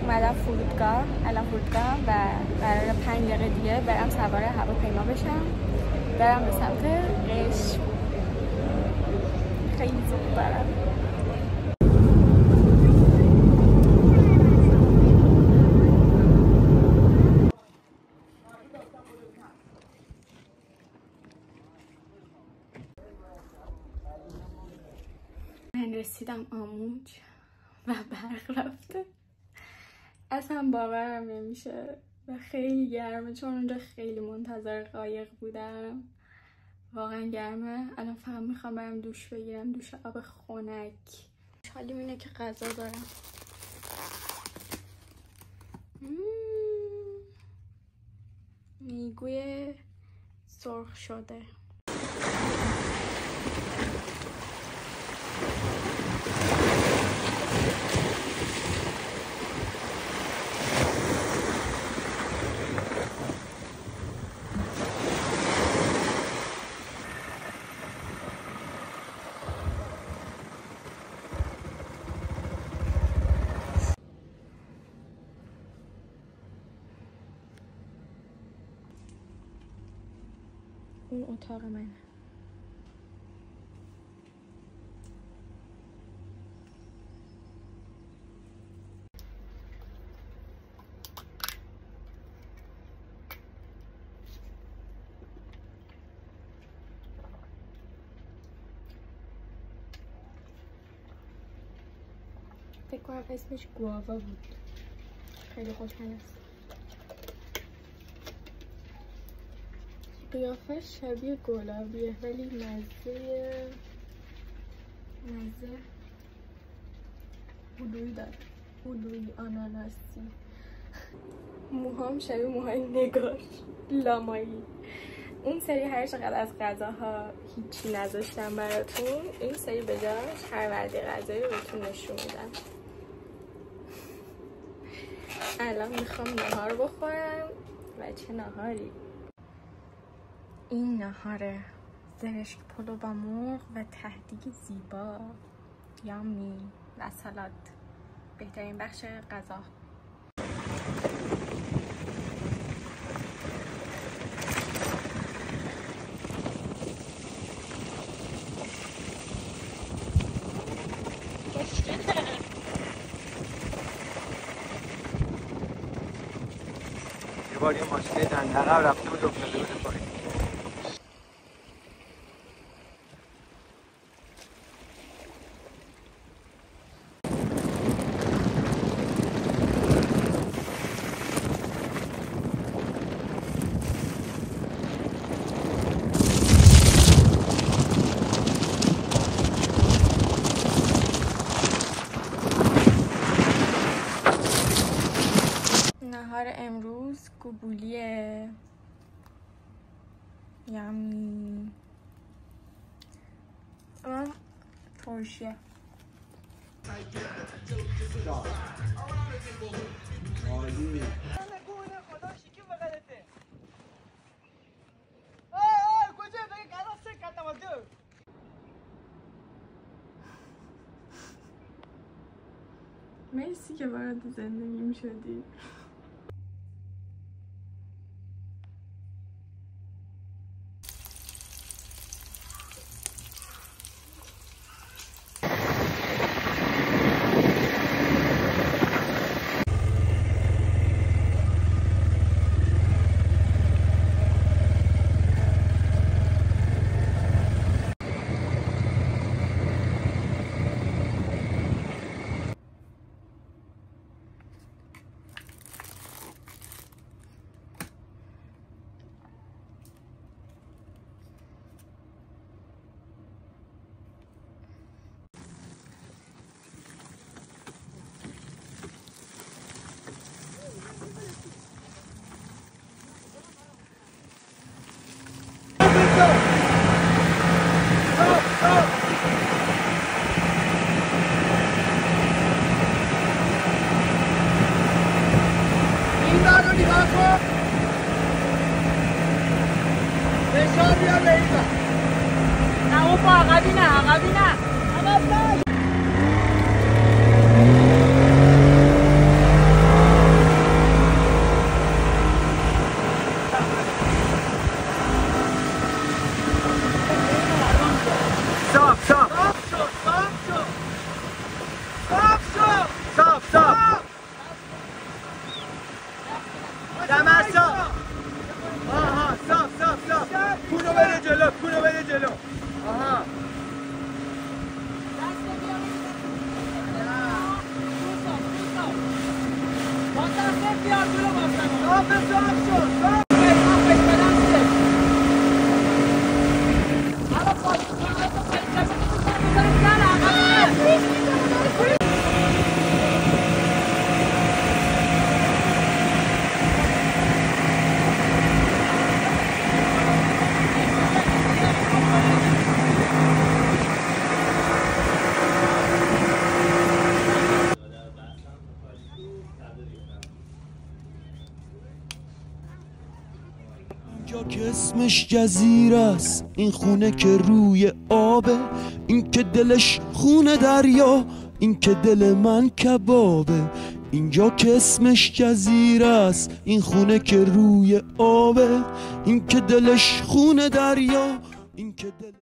اومدم فرودگاه الان فرودگاه و قرار 5 دقیقه دیگه برم سوار هواپیما بشم برم به سمت قشم. خیلی زود برم. من رسیدم آموج و برق رفته. اصلا باورم نمیشه و خیلی گرمه چون اونجا خیلی منتظر قایق بودم. واقعا گرمه. الان فقط میخوام برم دوش بگیرم، دوش آب خنک. حالیم اینه که غذا دارم. میگوی سرخ شده. اون اتاق منه. فکر کنم اسمش گواوا بود. خیلی خوشمزه است. قیافه شبیه گلابیه ولی مزه هلویی داره. هلویی آناناسی. موهام شبیه موهای نگار لامایی. اون سری هر چقدر از غذاها هیچی نذاشتم براتون، این سری به جاش هر وعده غذایی رو بهتون نشون میدم. الان میخوام نهار بخورم و چه نهاری؟ این نهاره زرشک پلو با مرغ و تهدیگ زیبا، یامی و سالاد. بهترین بخش غذا. یه بار یه ماشین دندقه رفته بود افتاده بود پایین. نهار امروز گوگولیه. یامی. ترشیه. مرسی که وارد زندگیم شدی. که اسمش جزیره است، این خونه که روی آبه، این که دلش خونه دریا، این که دل من کبابه. اینجا که اسمش جزیره است، این خونه که روی آبه، این که دلش خونه دریا، این که دل